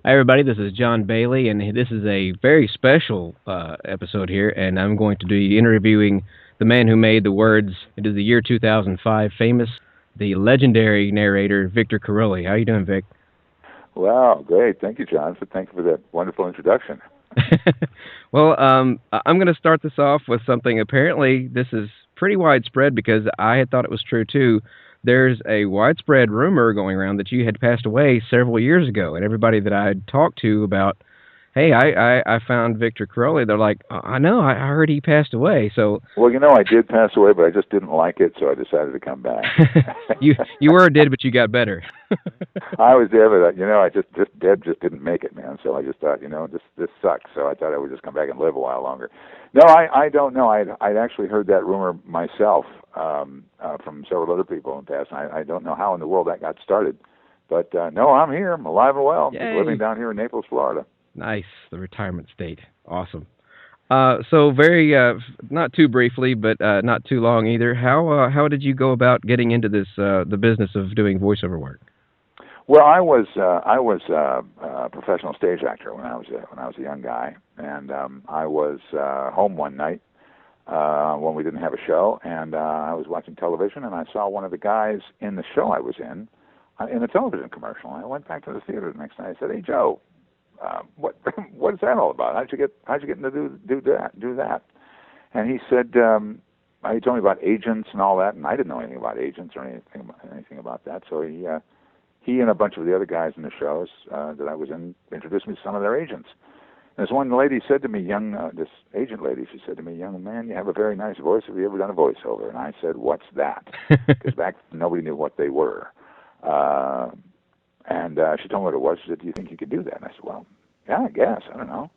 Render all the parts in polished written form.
Hi, everybody. This is John Bailey, and this is a very special episode here. And I'm going to be interviewing the man who made the words. It is the year 2005 famous, the legendary narrator Victor Caroli. How you doing, Vic? Wow, great. Thank you, John. Thank you for that wonderful introduction. Well, I'm going to start this off with something. Apparently, this is pretty widespread because I had thought it was true too. There's a widespread rumor going around that you had passed away several years ago, and everybody that I'd talked to about, hey, I found Victor Caroli, they're like, I know, I heard he passed away. So, Well, I did pass away, but I just didn't like it, so I decided to come back. you were dead, but you got better. I was dead, but I just dead just didn't make it, man. So I just thought, this sucks. So I thought I would just come back and live a while longer. No, I don't know. I'd actually heard that rumor myself from several other people in the past. I don't know how in the world that got started, but no, I'm here. I'm alive and well. Yay. Living down here in Naples, Florida. Nice, the retirement state. Awesome. So very, not too briefly, but not too long either. How did you go about getting into this the business of doing voiceover work? Well, I was a professional stage actor when I was a young guy, and I was home one night when we didn't have a show, and I was watching television, and I saw one of the guys in the show I was in a television commercial. And I went back to the theater the next night. I said, "Hey, Joe, what what is that all about? How'd you get into do that?" And he said, he told me about agents and all that, and I didn't know anything about agents or anything about that. So he and a bunch of the other guys in the shows that I was in introduced me to some of their agents. And this one lady said to me, this agent lady, she said to me, "Young man, you have a very nice voice. Have you ever done a voiceover?" And I said, "What's that?" Because back nobody knew what they were. And she told me what it was. She said, "Do you think you could do that?" And I said, "Well, yeah, I guess. I don't know."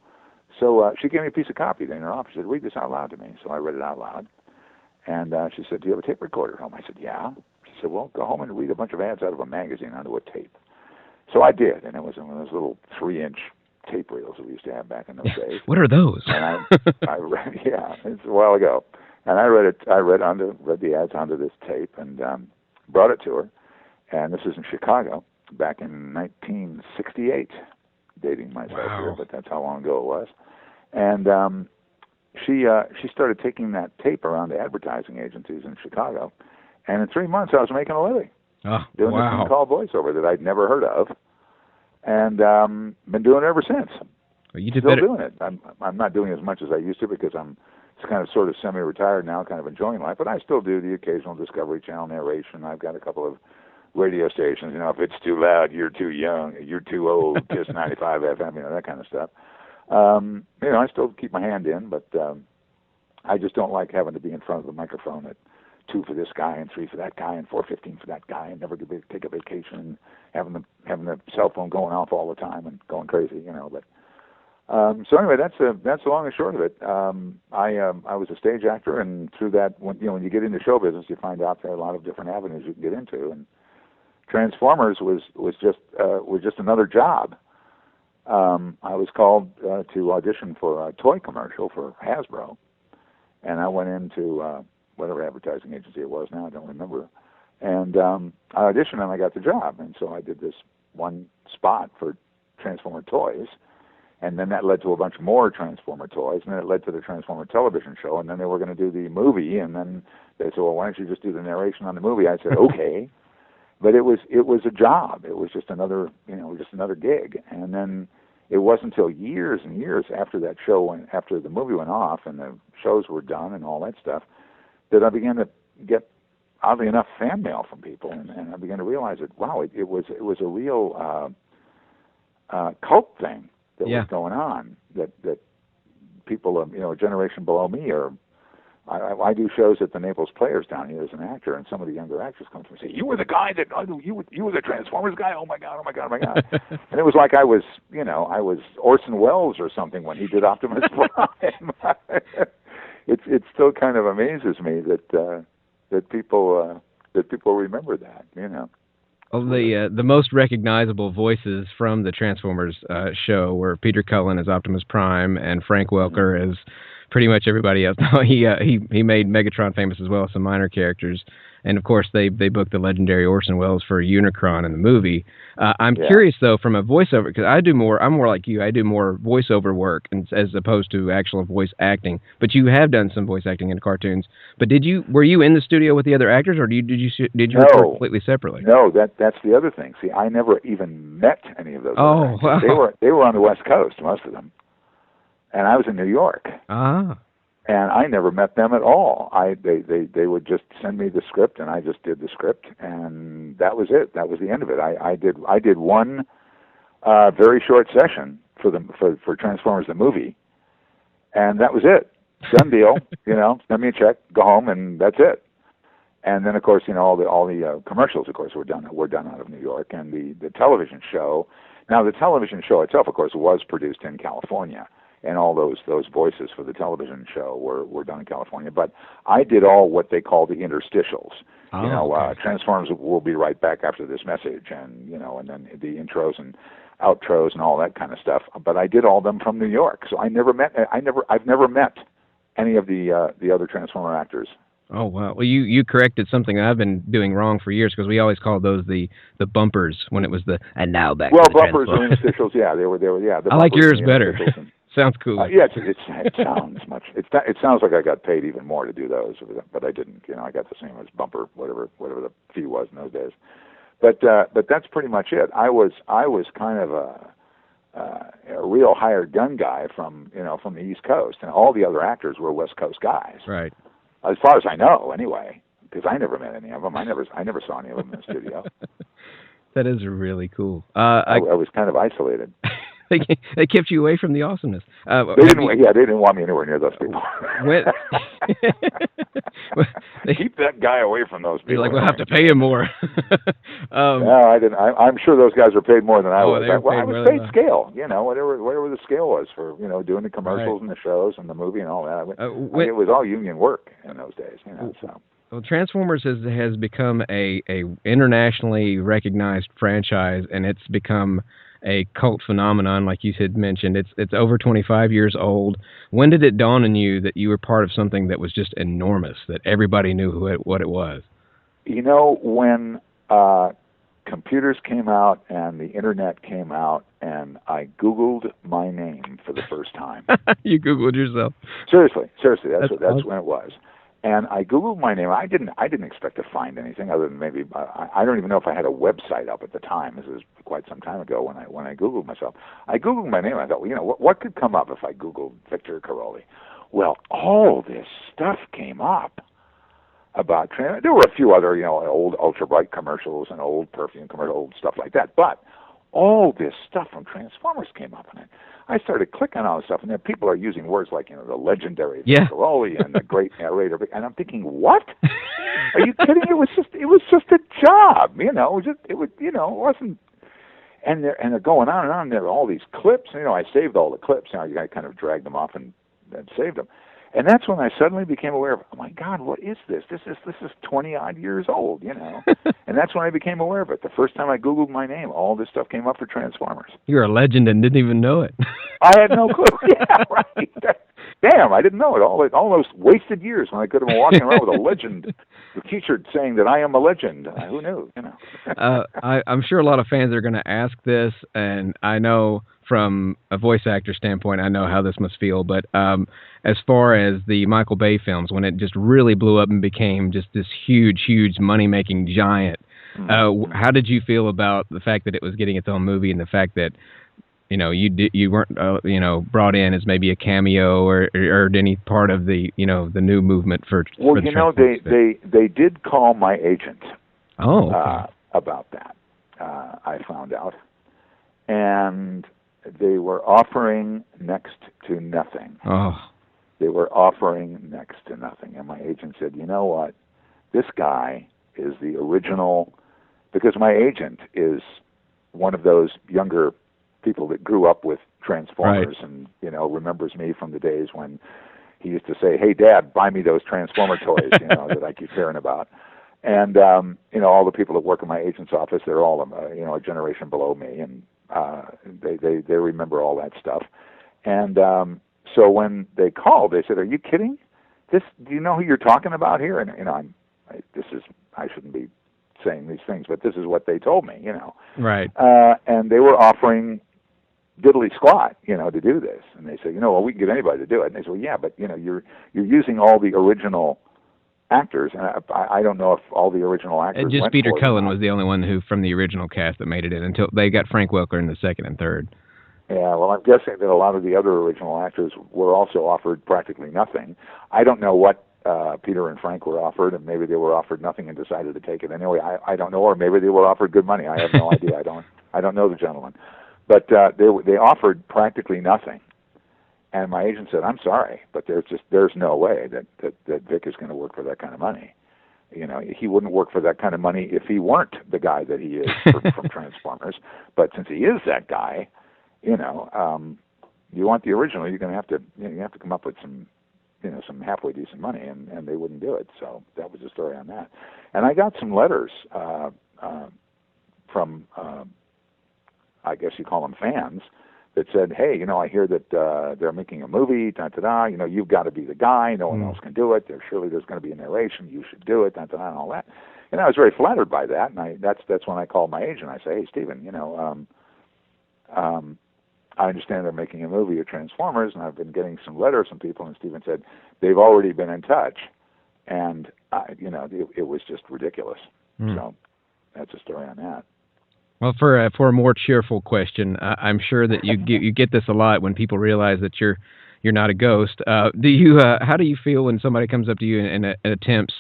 So she gave me a piece of copy in her office. She said, "Read this out loud to me." So I read it out loud. And she said, "Do you have a tape recorder at home?" I said, "Yeah." She said, "Well, go home and read a bunch of ads out of a magazine onto a tape." So I did, and it was one of those little 3-inch tape reels that we used to have back in those days. What are those? And I read, yeah, it's a while ago. And I read the ads onto this tape and brought it to her. And this is in Chicago back in 1968, dating myself here, but that's how long ago it was. And she started taking that tape around to advertising agencies in Chicago. And in 3 months, I was making a living doing this thing called voiceover that I'd never heard of, and been doing it ever since. Well, you did Still better. doing it. I'm not doing as much as I used to because I'm kind of sort of semi-retired now, kind of enjoying life. But I still do the occasional Discovery Channel narration. I've got a couple of radio stations. If it's too loud, you're too young, you're too old. Kiss 95 FM, that kind of stuff. I still keep my hand in, but I just don't like having to be in front of the microphone at 2 for this guy and 3 for that guy and 4:15 for that guy and never take a vacation and having the cell phone going off all the time and going crazy, But so anyway, that's the long and short of it. I was a stage actor, and through that, when you get into show business, you find out there are a lot of different avenues you can get into, and Transformers was just another job. I was called to audition for a toy commercial for Hasbro, and I went into whatever advertising agency it was now, I don't remember. And I auditioned and I got the job. And so I did this one spot for Transformer toys. And then that led to a bunch more Transformer toys. And then it led to the Transformer television show. And then they were going to do the movie. And then they said, "Well, why don't you just do the narration on the movie?" I said, "Okay." But it was a job. It was just another gig. And then it wasn't until years and years after that show, after the movie went off and the shows were done and all that stuff, that I began to get, oddly enough, fan mail from people, and I began to realize that it was a real cult thing that was going on. That people, a generation below me, or I do shows at the Naples Players down here as an actor, and some of the younger actors come to me and say, "You were the guy that you were the Transformers guy. Oh my God, oh my God, oh my God!" And it was like I was Orson Welles or something when he did Optimus Prime. It still kind of amazes me that people remember that, Well, the most recognizable voices from the Transformers show were Peter Cullen as Optimus Prime and Frank Welker as pretty much everybody else. No, he made Megatron famous as well as some minor characters, and of course they booked the legendary Orson Welles for Unicron in the movie. I'm Yeah. curious though, from a voiceover, because I'm more like you. I do more voiceover work as opposed to actual voice acting. But you have done some voice acting in cartoons. But were you in the studio with the other actors, or did you record No, completely separately? no, that's the other thing. See, I never even met any of those other Oh, actors. wow. They were on the West Coast, most of them, and I was in New York, Ah, and I never met them at all. They would just send me the script, and I just did the script, and that was it. That was the end of it. I did one very short session for Transformers the movie, and that was it. Done deal. Send me a check, go home, and that's it. And then, of course, all the commercials, of course, were done out of New York, and the television show. Now, the television show itself, of course, was produced in California, and all those voices for the television show were done in California. But I did all what they call the interstitials. oh, okay. Transformers will be right back after this message, and and then the intros and outros and all that kind of stuff. But I did all them from New York, so I've never met any of the other Transformer actors. Oh wow! Well, you corrected something I've been doing wrong for years because we always called those the bumpers when it was the and now back Well, to the bumpers or Transformers. interstitials, yeah, they were yeah. The I like bumpers yours and the better. interstitials and, Sounds cool. yeah, it sounds much. It sounds like I got paid even more to do those, but I didn't. I got the same as bumper, whatever the fee was in those days. But that's pretty much it. I was kind of a real hired gun guy from the East Coast, and all the other actors were West Coast guys. Right. As far as I know, anyway, because I never met any of them. I never saw any of them in the studio. That is really cool. I was kind of isolated. They kept you away from the awesomeness. They didn't want me anywhere near those people. When, Keep that guy away from those people. You're like, we'll have to pay him more. No, I didn't. I'm sure those guys were paid more than I was. They were I paid was paid scale. Whatever the scale was for doing the commercials Right. and the shows and the movie and all that. When, it was all union work in those days. So. Well, Transformers has become a internationally recognized franchise, and it's become a cult phenomenon, like you had mentioned. It's over 25 years old. When did it dawn on you that you were part of something that was just enormous, that everybody knew what it was? When computers came out and the internet came out, and I Googled my name for the first time. You Googled yourself. Seriously, that's awesome. when it was. And I Googled my name. I didn't expect to find anything other than maybe I don't even know if I had a website up at the time. This was quite some time ago when I Googled myself. I Googled my name. I thought, what could come up if I Googled Victor Caroli? Well, all this stuff came up about there were a few other old Ultra Bright commercials and old perfume commercials, old stuff like that, but all this stuff from Transformers came up in it. I started clicking on all this stuff, and then people are using words like the legendary Caroli and the great narrator, and I'm thinking, what? Are you kidding? It was just a job, it wasn't. And they're going on and on. There are all these clips. I saved all the clips. I kind of dragged them off and saved them. And that's when I suddenly became aware of, oh my God, what is this? This is 20-odd years old, And that's when I became aware of it. The first time I Googled my name, all this stuff came up for Transformers. You're a legend and didn't even know it. I had no clue. Yeah, right. Damn, I didn't know it. All those wasted years when I could have been walking around with a legend, the T-shirt saying that I am a legend. Who knew? I'm sure a lot of fans are going to ask this, and I know from a voice actor standpoint, I know how this must feel. But as far as the Michael Bay films, when it just really blew up and became just this huge money-making giant, how did you feel about the fact that it was getting its own movie and the fact that you weren't brought in as maybe a cameo or any part of the the new movement for they did call my agent about that. I found out, and they were offering next to nothing. They were offering next to nothing, and my agent said, you know what, this guy is the original, because my agent is one of those younger people that grew up with Transformers, right. And remembers me from the days when he used to say, "Hey, Dad, buy me those Transformer toys," that I keep hearing about. And all the people that work in my agent's office, they're all a generation below me, and they remember all that stuff. And So when they called, they said, "Are you kidding? Do you know who you're talking about here?" And I shouldn't be saying these things, but this is what they told me, Right. And they were offering diddly squat, to do this. And they said, well, we can get anybody to do it. And they said, well, yeah, but you're using all the original actors, and I don't know if all the original actors. Just went Peter for it Cullen was the only one who from the original cast that made it in until they got Frank Welker in the second and third. Yeah, well, I'm guessing that a lot of the other original actors were also offered practically nothing. I don't know what Peter and Frank were offered, and maybe they were offered nothing and decided to take it anyway. I don't know, or maybe they were offered good money. I have no idea. I don't know the gentleman, but they offered practically nothing. And my agent said, "I'm sorry, but there's no way that Vic is going to work for that kind of money. He wouldn't work for that kind of money if he weren't the guy that he is from Transformers. But since he is that guy, you want the original, you're going to have to you have to come up with some halfway decent money, and they wouldn't do it." So that was the story on that. And I got some letters from I guess you call them fans that said, "Hey, I hear that they're making a movie, da da da. You've got to be the guy. No one else can do it. Surely there's going to be a narration. You should do it, da da da, and all that." And I was very flattered by that. And that's when I called my agent. I say, "Hey, Stephen, I understand they're making a movie of Transformers, and I've been getting some letters from people." And Stephen said they've already been in touch, and it was just ridiculous. So that's a story on that. Well, for a more cheerful question, I'm sure that you get this a lot when people realize that you're not a ghost. How do you feel when somebody comes up to you and attempts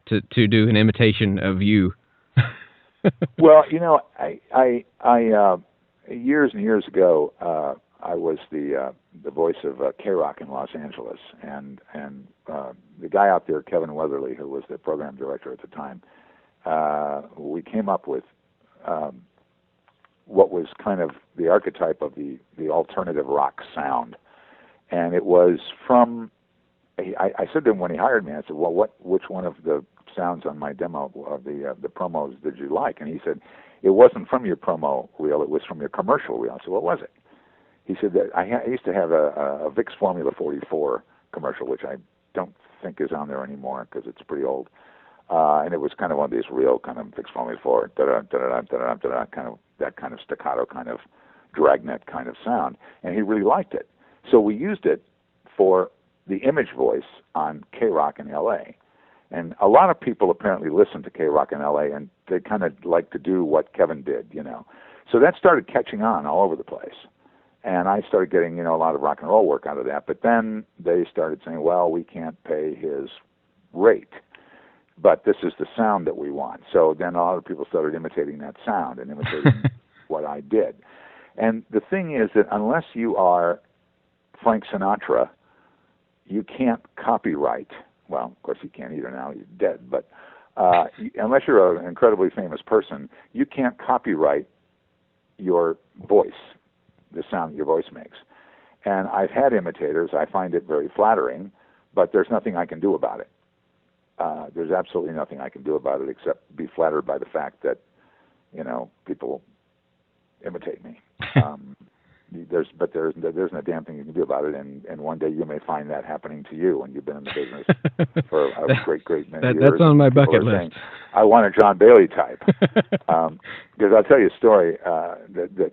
to do an imitation of you? Well, I years and years ago, I was the voice of K-Rock in Los Angeles, and the guy out there, Kevin Weatherly, who was the program director at the time, we came up with what was kind of the archetype of the alternative rock sound, and it was from. I said to him when he hired me, I said, "Well, which one of the sounds on my demo of the promos did you like?" And he said, "It wasn't from your promo reel; it was from your commercial reel." I said, "What was it?" He said that I used to have a Vicks Formula 44 commercial, which I don't think is on there anymore because it's pretty old. And it was kind of one of these real kind of Vicks Formula 4, kind of that kind of staccato, kind of dragnet kind of sound. And he really liked it. So we used it for the image voice on K-Rock in L.A. And a lot of people apparently listen to K-Rock in L.A. and they kind of like to do what Kevin did, So that started catching on all over the place. And I started getting, a lot of rock and roll work out of that. But then they started saying, well, we can't pay his rate, but this is the sound that we want. So then a lot of people started imitating that sound and imitating what I did. And the thing is that unless you are Frank Sinatra, you can't copyright. Well, of course you can't either now, he's dead. But unless you're an incredibly famous person, you can't copyright your voice, the sound your voice makes. And I've had imitators. I find it very flattering, but there's nothing I can do about it. There's absolutely nothing I can do about it except be flattered by the fact that, people imitate me. There's no damn thing you can do about it, and one day you may find that happening to you, and you've been in the business for a great many years. That's on my bucket list. Saying, I want a John Bailey type, because I'll tell you a story that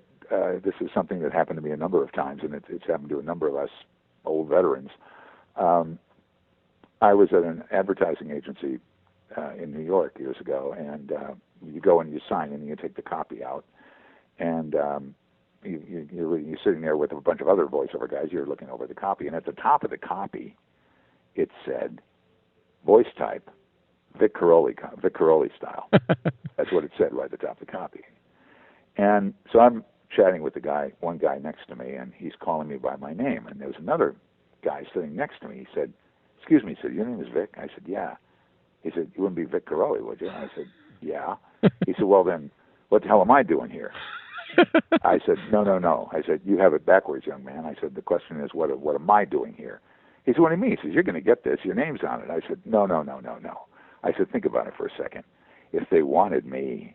this is something that happened to me a number of times, and it's happened to a number of us old veterans. I was at an advertising agency in New York years ago, and you go and you sign and you take the copy out, and you're sitting there with a bunch of other voiceover guys. You're looking over the copy, and at the top of the copy, it said, "Voice type, Vic Caroli style." That's what it said right at the top of the copy. And so I'm chatting with one guy next to me, and he's calling me by my name. And there was another guy sitting next to me. He said, "Excuse me," he said, "your name is Vic?" I said, "Yeah." He said, "You wouldn't be Vic Caroli, would you?" I said, "Yeah." He said, "Well, then, what the hell am I doing here?" I said, No. I said, "You have it backwards, young man." I said, "The question is, what am I doing here?" He said, "What do you mean?" He says, "You're going to get this. Your name's on it." I said, No. I said, "Think about it for a second. If they wanted me,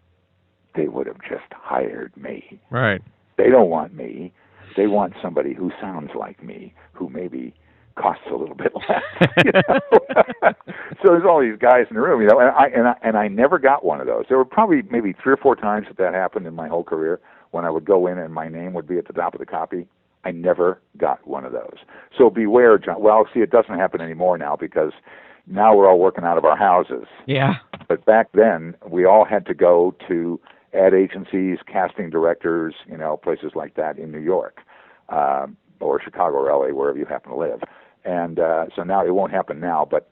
they would have just hired me. Right. They don't want me. They want somebody who sounds like me, who maybe costs a little bit less. You know? So there's all these guys in the room, you know, and I never got one of those. There were probably maybe 3 or 4 times that happened in my whole career when I would go in and my name would be at the top of the copy. I never got one of those. So beware, John. Well, see, it doesn't happen anymore now because now we're all working out of our houses. Yeah. But back then, we all had to go to ad agencies, casting directors, you know, places like that in New York, or Chicago or LA, wherever you happen to live. And so now it won't happen now, but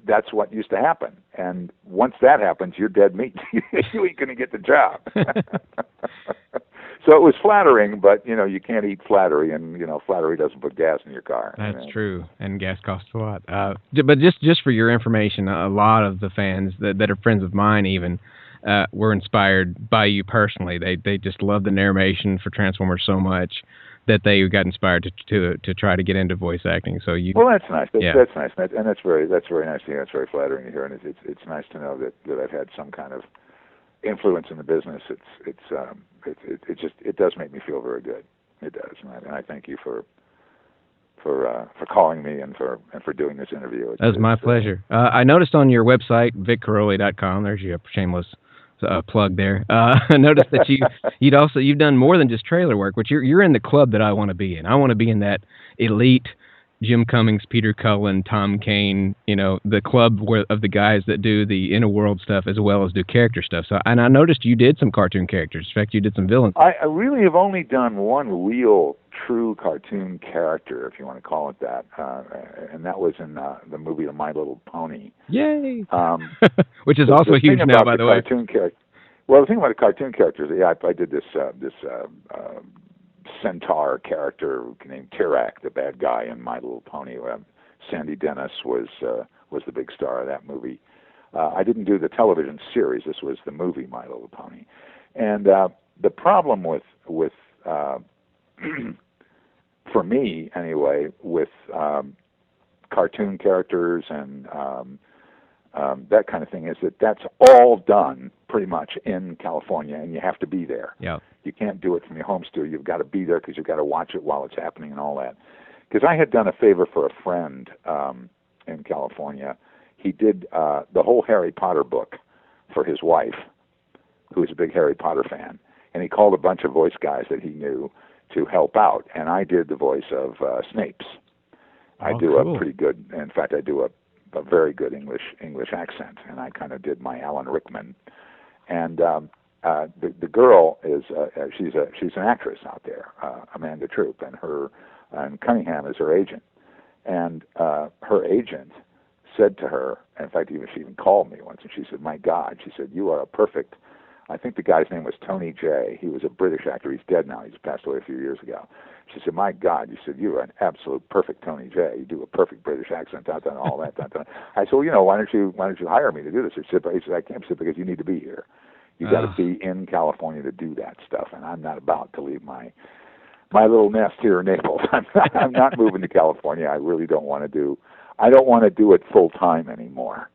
that's what used to happen. And once that happens, you're dead meat. You ain't going to get the job. So it was flattering, but, you know, you can't eat flattery, and, you know, flattery doesn't put gas in your car. That's true, and gas costs a lot. But just for your information, a lot of the fans that are friends of mine even were inspired by you personally. They just love the narration for Transformers so much that they got inspired to try to get into voice acting. So you. Well, that's nice. Yeah. That's nice, and that's very nice to hear. That's very flattering to hear, and it's nice to know that I've had some kind of influence in the business. It does make me feel very good. It does, and I thank you for calling me and for doing this interview. That was my pleasure. I noticed on your website, viccaroli.com. There's your shameless plug there. I noticed that you've done more than just trailer work, which you're in the club that I want to be in. I want to be in that elite Jim Cummings, Peter Cullen, Tom Kane, you know, the club of the guys that do the inner world stuff as well as do character stuff. So, and I noticed you did some cartoon characters. In fact, you did some villains. I really have only done one real, true cartoon character, if you want to call it that, and that was in the movie The My Little Pony. Yay! Which is also huge now, by the way. Well, the thing about the cartoon characters, yeah, I did this centaur character named Tirak, the bad guy in My Little Pony. Sandy Dennis was the big star of that movie. I didn't do the television series. This was the movie My Little Pony. And the problem with for me anyway, with cartoon characters and that kind of thing is that's all done pretty much in California, and you have to be there. Yeah. You can't do it from your home studio. You've got to be there because you've got to watch it while it's happening and all that. Because I had done a favor for a friend in California. He did the whole Harry Potter book for his wife, who was a big Harry Potter fan, and he called a bunch of voice guys that he knew to help out, and I did the voice of Snape's. I do cool. a pretty good, in fact, I do a very good English accent, and I kind of did my Alan Rickman. And the girl is she's an actress out there, Amanda Troop, and Cunningham is her agent. And her agent said to her, in fact, she even called me once, and she said, "My God," she said, "you are a perfect." I think the guy's name was Tony Jay. He was a British actor. He's dead now. He's passed away a few years ago. She said, "My God," you said, "you are an absolute perfect Tony Jay. You do a perfect British accent, and all that." I said, "Well, you know, why don't you hire me to do this?" He said, "I can't." Sit because you need to be here. You got to be in California to do that stuff, and I'm not about to leave my little nest here in Naples. I'm not moving to California. I really don't want to do. I don't want to do it full time anymore.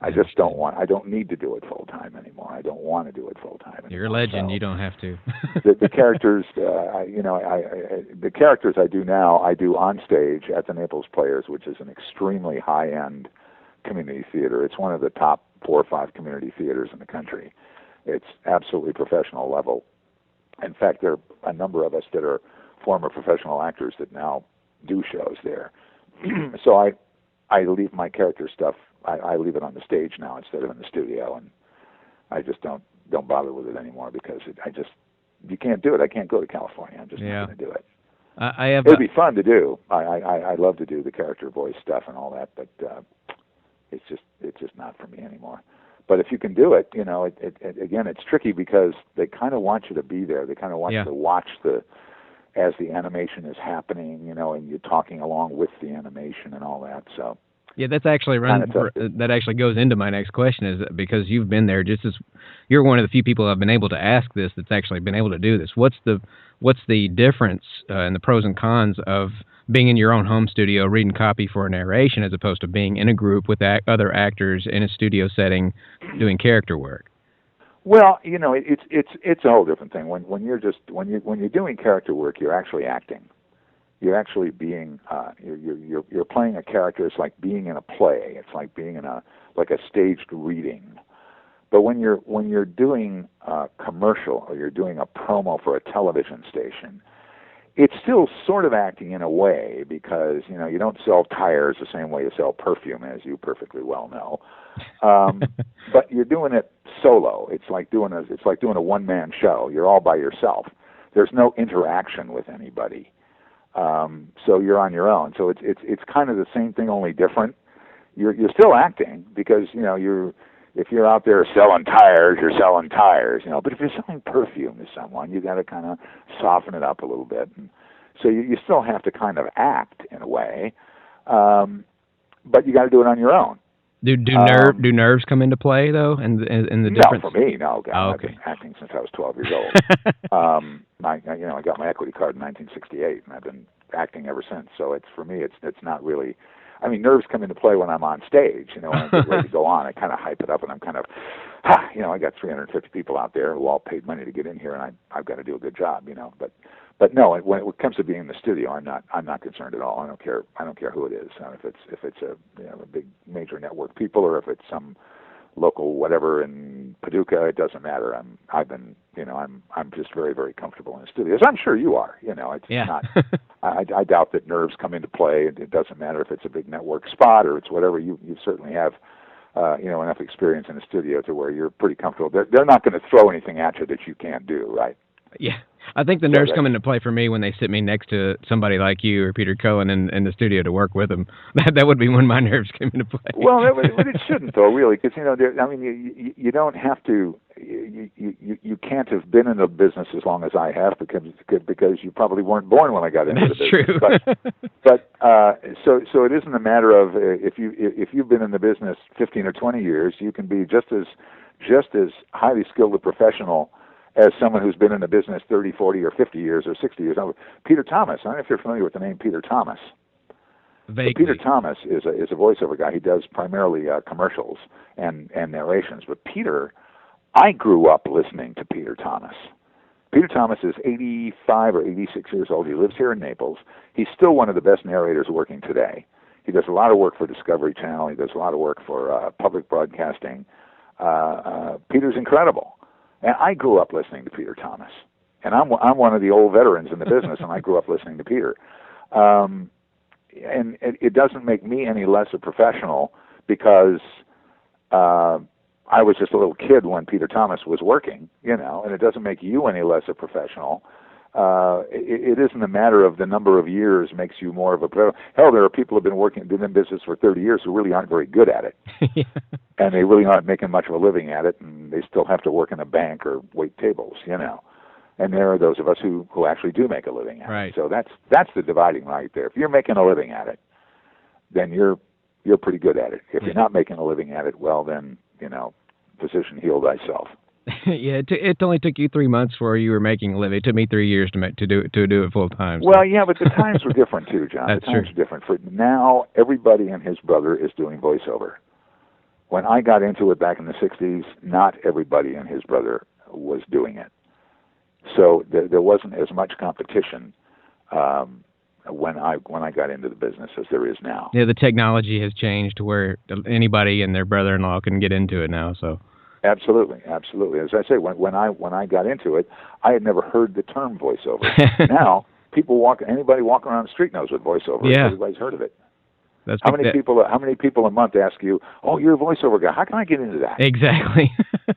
I just don't want. I don't need to do it full time anymore. I don't want to do it full time anymore. You're a legend. So, you don't have to. the characters, the characters I do now, I do on stage at the Naples Players, which is an extremely high end community theater. It's one of the top 4 or 5 community theaters in the country. It's absolutely professional level. In fact, there are a number of us that are former professional actors that now do shows there. So I leave my character stuff. I leave it on the stage now instead of in the studio, and I just don't bother with it anymore because you can't do it. I can't go to California. I'm just not going to do it. It'd be fun to do. I love to do the character voice stuff and all that, but it's just not for me anymore. But if you can do it, you know, again, it's tricky because they kind of want you to be there. They kind of want you to watch as the animation is happening, you know, and you're talking along with the animation and all that. So. Yeah, that's actually that actually goes into my next question, is because you've been there just as you're one of the few people I've been able to ask this that's actually been able to do this. What's the difference and the pros and cons of being in your own home studio reading copy for a narration as opposed to being in a group with other actors in a studio setting doing character work? Well, it's a whole different thing. When you're doing character work, you're actually acting. You're actually being you're playing a character. It's like being in a play. It's like being in a staged reading. But when you're doing a commercial or you're doing a promo for a television station, it's still sort of acting in a way because you don't sell tires the same way you sell perfume, as you perfectly well know. But you're doing it solo. It's like doing a one-man show. You're all by yourself. There's no interaction with anybody. So you're on your own. So it's kind of the same thing, only different. You're still acting because if you're out there selling tires, you're selling tires, But if you're selling perfume to someone, you got to kind of soften it up a little bit. And so you still have to kind of act in a way, but you got to do it on your own. Do nerves come into play though, and the difference? No, for me, no. God, oh, okay. I've been acting since I was 12 years old. I got my equity card in 1968, and I've been acting ever since. So for me, it's not really. I mean, nerves come into play when I'm on stage. When I get ready to go on, I kind of hype it up, and I'm kind of, I got 350 people out there who all paid money to get in here, and I've got to do a good job, But no, when it comes to being in the studio, I'm not concerned at all. I don't care who it is. If it's a big major network people, or if it's some local whatever in Paducah, it doesn't matter. I'm just very, very comfortable in the studio, as I'm sure you are. It's not. I doubt that nerves come into play. It doesn't matter if it's a big network spot or it's whatever. You certainly have enough experience in the studio to where you're pretty comfortable. They're not going to throw anything at you that you can't do, right? Yeah. I think the nerves come into play for me when they sit me next to somebody like you or Peter Cohen in the studio to work with them. That would be when my nerves came into play. Well, but it shouldn't though, really, because you don't have to. You can't have been in the business as long as I have because you probably weren't born when I got into the business. That's true. But so it isn't a matter of if you've been in the business 15 or 20 years, you can be just as highly skilled a professional as someone who's been in the business 30, 40, or 50 years or 60 years. Peter Thomas, I don't know if you're familiar with the name Peter Thomas. Peter Thomas is a voiceover guy. He does primarily commercials and narrations. But I grew up listening to Peter Thomas. Peter Thomas is 85 or 86 years old. He lives here in Naples. He's still one of the best narrators working today. He does a lot of work for Discovery Channel. He does a lot of work for public broadcasting. Peter's incredible. And I grew up listening to Peter Thomas, and I'm one of the old veterans in the business, and I grew up listening to Peter. And it doesn't make me any less a professional because I was just a little kid when Peter Thomas was working, and it doesn't make you any less a professional. It isn't a matter of the number of years makes you more of a pro. Hell, there are people who have been in business for 30 years who really aren't very good at it. Yeah. And they really aren't making much of a living at it, and they still have to work in a bank or wait tables, And there are those of us who actually do make a living at it. So that's the dividing line right there. If you're making a living at it, then you're pretty good at it. If you're not making a living at it, well then, physician, heal thyself. Yeah, it only took you 3 months before you were making a living. It took me 3 years to do it full time. So. Well, yeah, but the times were different too, John. That's the times true. were different. For now, everybody and his brother is doing voiceover. When I got into it back in the 60s, not everybody and his brother was doing it. So there wasn't as much competition when I got into the business as there is now. Yeah, the technology has changed to where anybody and their brother-in-law can get into it now. So. Absolutely. As I say, when I got into it, I had never heard the term voiceover. Now, anybody walking around the street knows what voiceover is. Everybody's heard of it. How many people a month ask you, "Oh, you're a voiceover guy. How can I get into that?" Exactly.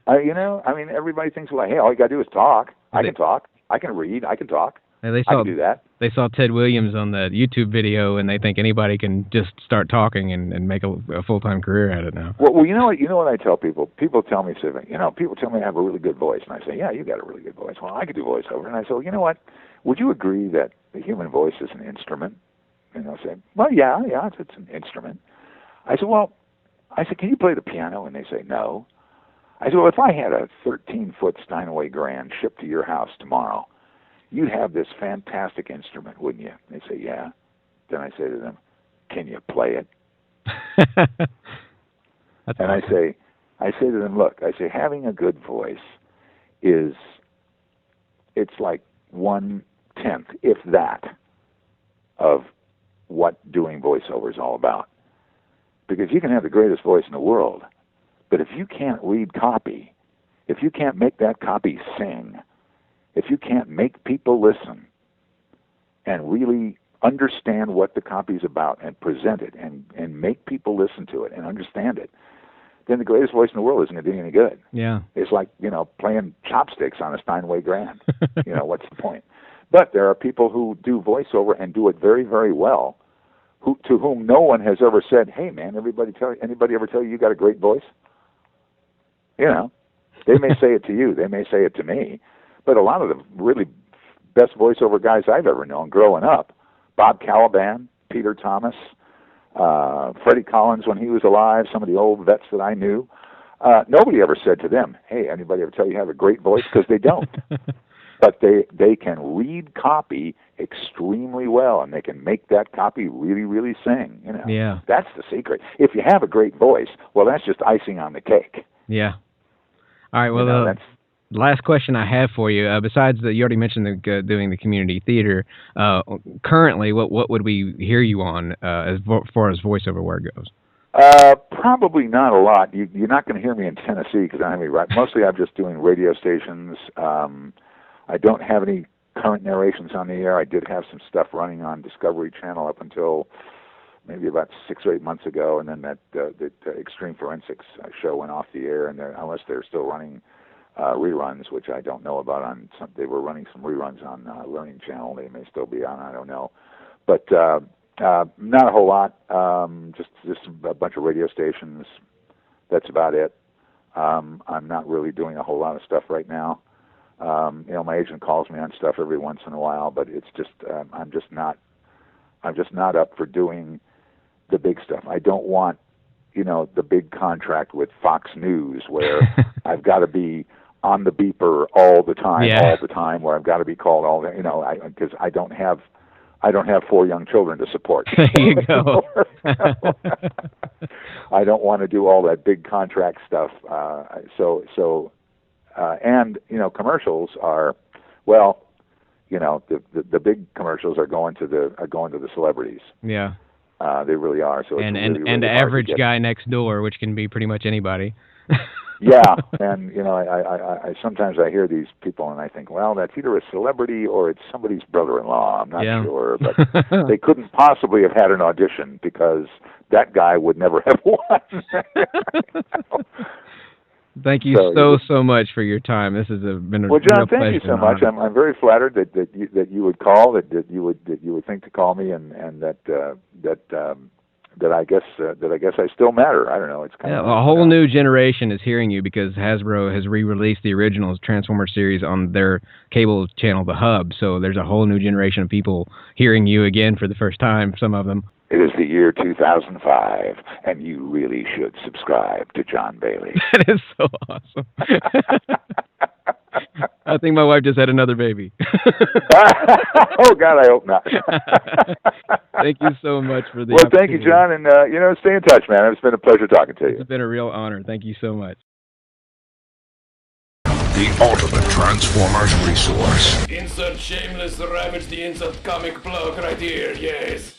Everybody thinks, "Well, hey, all you got to do is talk. I can talk. I can read. I can talk. I can do that." They saw Ted Williams on the YouTube video, and they think anybody can just start talking and make a full-time career at it now. Well, you know what I tell people? People tell me, people tell me I have a really good voice, and I say, "Yeah, you got a really good voice." Well, I could do voiceover, and I say, well, you know what? Would you agree that the human voice is an instrument? And they'll say, well, yeah, it's an instrument. I said, can you play the piano? And they say, no. I said, well, if I had a 13-foot Steinway Grand shipped to your house tomorrow, you'd have this fantastic instrument, wouldn't you? And they say, yeah. Then I say to them, can you play it? And I say to them, look, having a good voice is, it's like 1/10, if that, of what doing voiceover is all about. Because you can have the greatest voice in the world, but if you can't read copy, if you can't make that copy sing, if you can't make people listen and really understand what the copy's about and present it and make people listen to it and understand it, then the greatest voice in the world isn't going to do you any good. Yeah. It's like, playing chopsticks on a Steinway grand. What's the point? But there are people who do voiceover and do it very, very well, to whom no one has ever said, "Hey, man, anybody ever tell you got a great voice?" They may say it to you, they may say it to me, but a lot of the really best voiceover guys I've ever known growing up, Bob Caliban, Peter Thomas, Freddie Collins when he was alive, some of the old vets that I knew, nobody ever said to them, "Hey, anybody ever tell you have a great voice?" Because they don't. But they can read copy extremely well, and they can make that copy really, really sing. Yeah. That's the secret. If you have a great voice, well, that's just icing on the cake. Yeah. All right. Well, that's last question I have for you. Besides you already mentioned doing the community theater. Currently, what would we hear you on as far as voiceover work goes? Probably not a lot. You're not going to hear me in Tennessee because I don't have any right. Mostly, I'm just doing radio stations. I don't have any current narrations on the air. I did have some stuff running on Discovery Channel up until maybe about 6 or 8 months ago, and then that Extreme Forensics show went off the air. And unless they're still running reruns, which I don't know about, they were running some reruns on Learning Channel. They may still be on. I don't know, but not a whole lot. Just a bunch of radio stations. That's about it. I'm not really doing a whole lot of stuff right now. My agent calls me on stuff every once in a while, but it's just I'm just not up for doing the big stuff. I don't want the big contract with Fox News where I've got to be on the beeper all the time, where I've got to be called all the because I don't have 4 young children to support. There you go. I don't want to do all that big contract stuff. And commercials are, the big commercials are going to the celebrities. Yeah. They really are. So and really, really and the hard average guy next door, which can be pretty much anybody. Yeah, and I sometimes I hear these people and I think, well, that's either a celebrity or it's somebody's brother-in-law. I'm not sure, but they couldn't possibly have had an audition because that guy would never have won. Thank you so much for your time. This has been a John, real pleasure. Thank you so much. I'm very flattered that you would call, that you would think to call me, and that I guess I still matter. I don't know. It's kind of a whole new generation is hearing you because Hasbro has re-released the original Transformers series on their cable channel, The Hub. So there's a whole new generation of people hearing you again for the first time. Some of them. It is the year 2005, and you really should subscribe to John Bailey. That is so awesome. I think my wife just had another baby. Oh, God, I hope not. Thank you so much for the Well, thank you, John, and, stay in touch, man. It's been a pleasure talking to you. It's been a real honor. Thank you so much. The ultimate Transformers resource. Insert shameless ravage the insert comic blog right here, yes.